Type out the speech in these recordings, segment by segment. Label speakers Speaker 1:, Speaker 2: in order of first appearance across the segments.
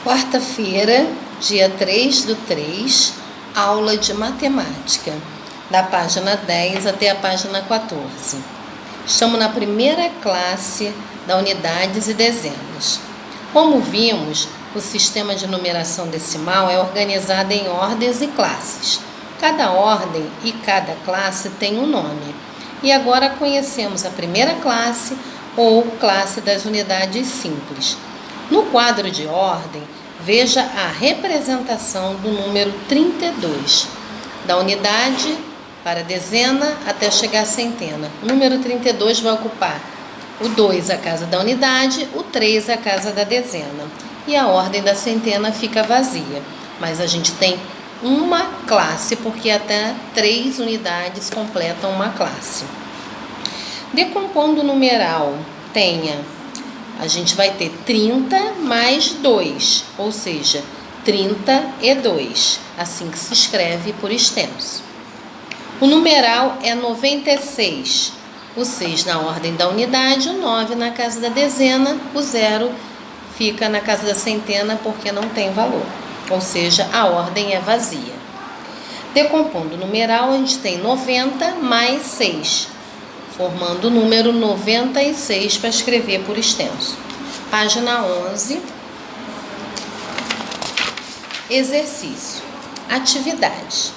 Speaker 1: Quarta-feira, dia 3/3, aula de matemática, da página 10 até a página 14. Estamos na primeira classe da unidades e dezenas. Como vimos, o sistema de numeração decimal é organizado em ordens e classes. Cada ordem e cada classe tem um nome. E agora conhecemos a primeira classe ou classe das unidades simples. No quadro de ordem, veja a representação do número 32, da unidade para a dezena até chegar à centena. O número 32 vai ocupar o 2 a casa da unidade, o 3 a casa da dezena. E a ordem da centena fica vazia, mas a gente tem uma classe, porque até 3 unidades completam uma classe. Decompondo o numeral, a gente vai ter 30 mais 2, ou seja, 32, assim que se escreve por extenso. O numeral é 96, o 6 na ordem da unidade, o 9 na casa da dezena, o 0 fica na casa da centena porque não tem valor, ou seja, a ordem é vazia. Decompondo o numeral, a gente tem 90 mais 6, formando o número 96 para escrever por extenso. Página 11. Exercício. Atividade.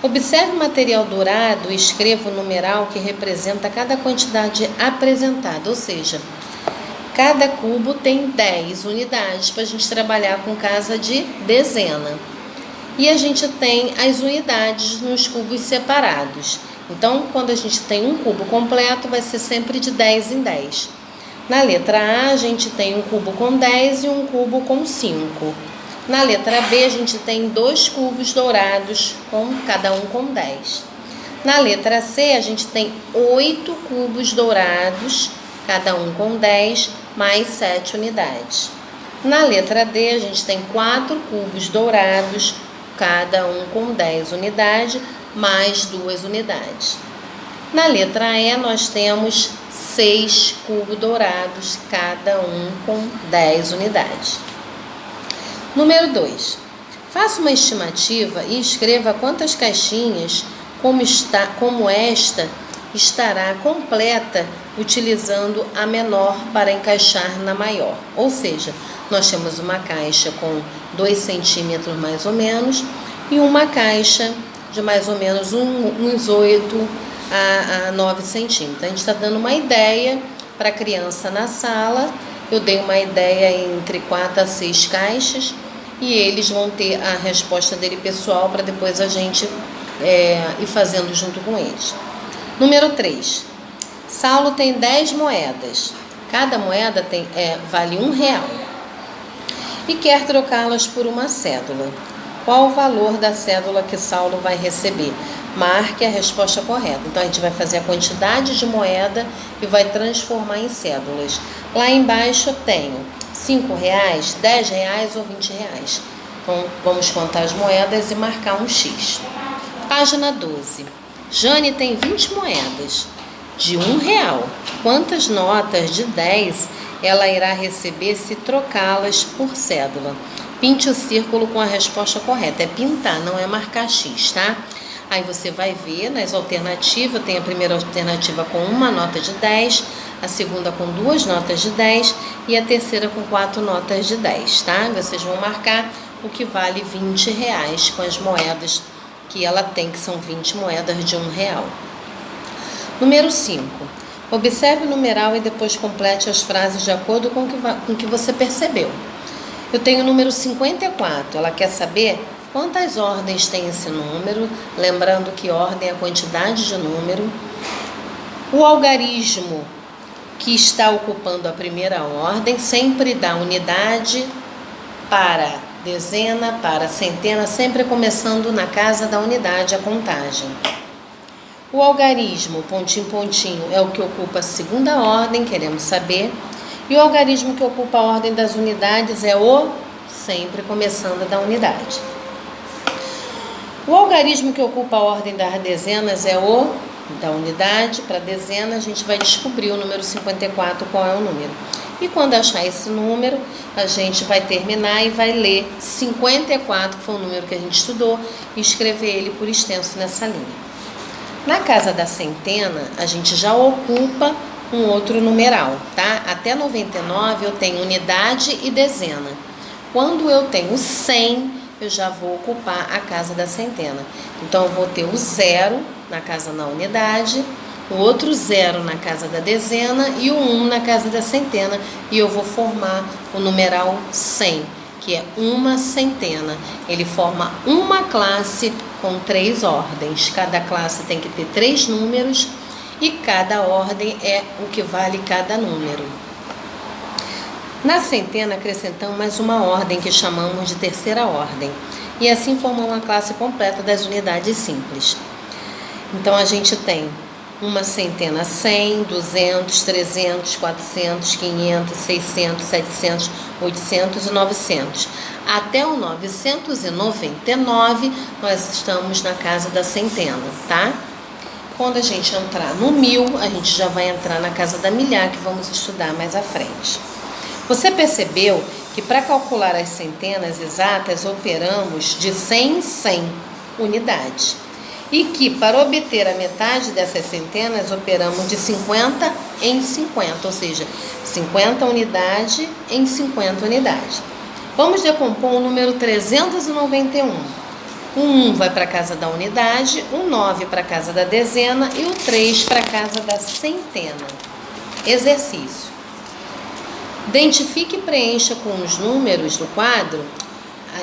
Speaker 1: Observe o material dourado e escreva o numeral que representa cada quantidade apresentada, ou seja, cada cubo tem 10 unidades para a gente trabalhar com casa de dezena. E a gente tem as unidades nos cubos separados. Então, quando a gente tem um cubo completo, vai ser sempre de 10 em 10. Na letra A, a gente tem um cubo com 10 e um cubo com 5. Na letra B, a gente tem 2 cubos dourados, cada um com 10. Na letra C, a gente tem 8 cubos dourados, cada um com 10, mais 7 unidades. Na letra D, a gente tem 4 cubos dourados, cada um com 10 unidades, mais 2 unidades. Na letra E, nós temos 6 cubos dourados, cada um com 10 unidades. Número 2. Faça uma estimativa e escreva quantas caixinhas, como esta estará completa utilizando a menor para encaixar na maior. Ou seja, nós temos uma caixa com 2 centímetros mais ou menos e uma caixa de mais ou menos uns 8 a 9 centímetros. A gente está dando uma ideia para a criança na sala. Eu dei uma ideia entre 4 a 6 caixas e eles vão ter a resposta dele pessoal para depois a gente ir fazendo junto com eles. Número 3. Saulo tem 10 moedas. Cada moeda vale R$1 e quer trocá-las por uma cédula. Qual o valor da cédula que Saulo vai receber? Marque a resposta correta. Então, a gente vai fazer a quantidade de moeda e vai transformar em cédulas. Lá embaixo eu tenho R$5, R$10 ou R$20. Então, vamos contar as moedas e marcar um X. Página 12. Jane tem 20 moedas de R$1. Quantas notas de 10 ela irá receber se trocá-las por cédula? Pinte o círculo com a resposta correta. É pintar, não é marcar X, tá? Aí você vai ver nas alternativas, tem a primeira alternativa com uma nota de 10, a segunda com 2 notas de 10 e a terceira com 4 notas de 10, tá? Vocês vão marcar o que vale R$20 com as moedas que ela tem, que são 20 moedas de R$1. Número 5. Observe o numeral e depois complete as frases de acordo com o que você percebeu. Eu tenho o número 54, ela quer saber quantas ordens tem esse número, lembrando que ordem é a quantidade de número. O algarismo que está ocupando a primeira ordem sempre dá unidade para dezena, para centena, sempre começando na casa da unidade a contagem. O algarismo, pontinho, pontinho, é o que ocupa a segunda ordem, queremos saber. E o algarismo que ocupa a ordem das unidades é o sempre começando da unidade. O algarismo que ocupa a ordem das dezenas é o da unidade para dezena. A gente vai descobrir o número 54, qual é o número. E quando achar esse número, a gente vai terminar e vai ler 54, que foi o número que a gente estudou, e escrever ele por extenso nessa linha. Na casa da centena, a gente já ocupa um outro numeral, tá? Até 99 eu tenho unidade e dezena. Quando eu tenho 100, eu já vou ocupar a casa da centena. Então, eu vou ter o 0 na casa da unidade, o outro 0 na casa da dezena e o 1 na casa da centena. E eu vou formar o numeral 100, que é uma centena. Ele forma uma classe com 3 ordens. Cada classe tem que ter 3 números e cada ordem é o que vale cada número. Na centena, acrescentamos mais uma ordem que chamamos de terceira ordem. E assim formamos uma classe completa das unidades simples. Então, a gente tem uma centena 100, 200, 300, 400, 500, 600, 700, 800 e 900. Até o 999, nós estamos na casa da centena, tá? Quando a gente entrar no 1000, a gente já vai entrar na casa da milhar, que vamos estudar mais à frente. Você percebeu que para calcular as centenas exatas, operamos de 100 em 100 unidades. E que para obter a metade dessas centenas, operamos de 50 em 50, ou seja, 50 unidades em 50 unidades. Vamos decompor o número 391. O 1 vai para a casa da unidade, o 9 para a casa da dezena e o 3 para a casa da centena. Exercício. Identifique e preencha com os números do quadro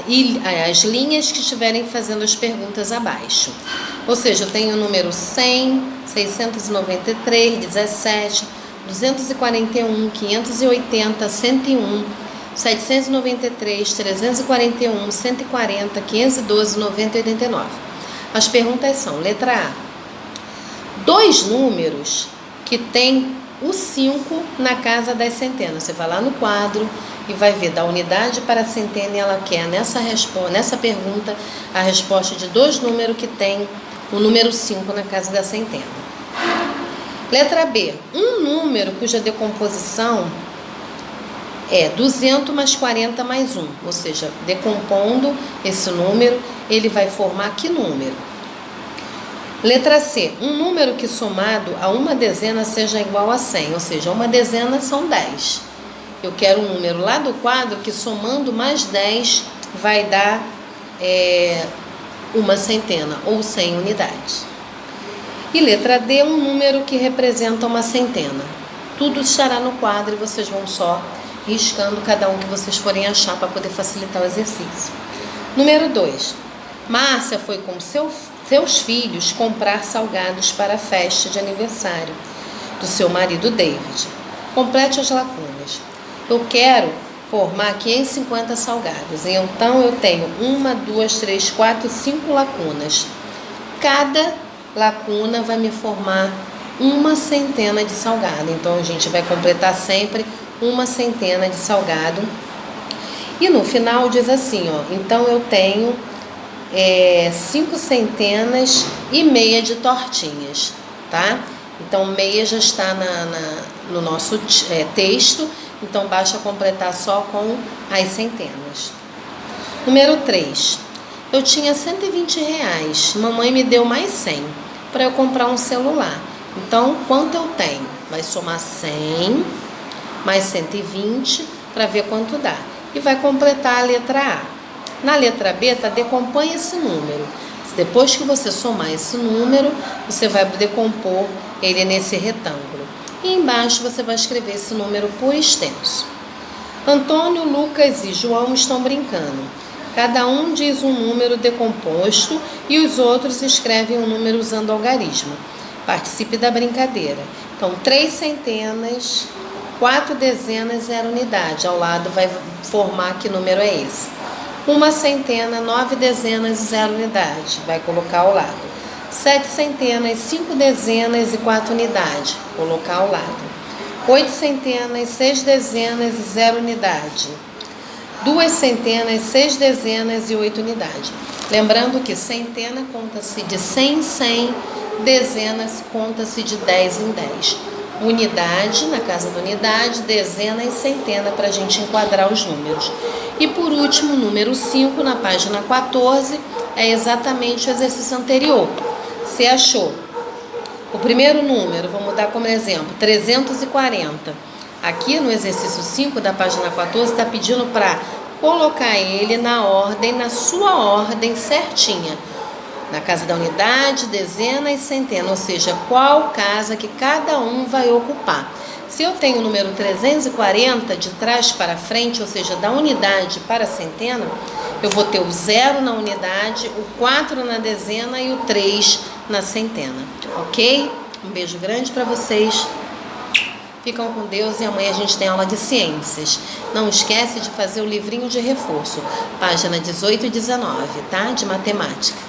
Speaker 1: e as linhas que estiverem fazendo as perguntas abaixo. Ou seja, eu tenho o número 100, 693, 17, 241, 580, 101, 793, 341, 140, 512, 90 e 89. As perguntas são: letra A, 2 números que tem o 5 na casa das centenas. Você vai lá no quadro e vai ver da unidade para a centena e ela quer nessa pergunta a resposta de 2 números que tem o número 5 na casa da centena. Letra B, um número cuja decomposição é 200 mais 40 mais 1, ou seja, decompondo esse número, ele vai formar que número? Letra C, um número que somado a uma dezena seja igual a 100, ou seja, uma dezena são 10. Eu quero um número lá do quadro que somando mais 10 vai dar uma centena, ou 100 unidades. E letra D, um número que representa uma centena. Tudo estará no quadro e vocês vão só riscando cada um que vocês forem achar para poder facilitar o exercício. Número 2. Márcia foi com seus filhos comprar salgados para a festa de aniversário do seu marido David. Complete as lacunas. Eu quero formar 550 salgados. Então, eu tenho 1, 2, 3, 4, 5 lacunas. Cada lacuna vai me formar uma centena de salgado. Então, a gente vai completar sempre uma centena de salgado. E no final diz assim, ó, então eu tenho 5 centenas e meia de tortinhas, tá? Então, meia já está no nosso texto, então basta completar só com as centenas. Número 3. Eu tinha R$120, mamãe me deu mais 100 para eu comprar um celular. Então, quanto eu tenho? Vai somar 100 mais 120 para ver quanto dá. E vai completar a letra A. Na letra B, decompõe esse número. Depois que você somar esse número, você vai decompor ele nesse retângulo. E embaixo você vai escrever esse número por extenso. Antônio, Lucas e João estão brincando. Cada um diz um número decomposto e os outros escrevem um número usando algarismo. Participe da brincadeira. Então, 3 centenas, 4 dezenas, 0 unidade. Ao lado vai formar que número é esse. 1 centena, 9 dezenas e 0 unidade. Vai colocar ao lado. 7 centenas, 5 dezenas e 4 unidade. Colocar ao lado. 8 centenas, 6 dezenas e 0 unidade. 2 centenas, 6 dezenas e 8 unidades. Lembrando que centena conta-se de 100 em 100, dezenas conta-se de 10 em 10. unidade, na casa da unidade, dezena e centena, para a gente enquadrar os números. E por último, número 5, na página 14, é exatamente o exercício anterior. Você achou o primeiro número, vamos dar como exemplo, 340. Aqui no exercício 5 da página 14, está pedindo para colocar ele na ordem, na sua ordem certinha. Na casa da unidade, dezena e centena, ou seja, qual casa que cada um vai ocupar. Se eu tenho o número 340 de trás para frente, ou seja, da unidade para a centena, eu vou ter o 0 na unidade, o 4 na dezena e o 3 na centena, ok? Um beijo grande para vocês. Ficam com Deus e amanhã a gente tem aula de ciências. Não esquece de fazer o livrinho de reforço, página 18 e 19, tá? De matemática.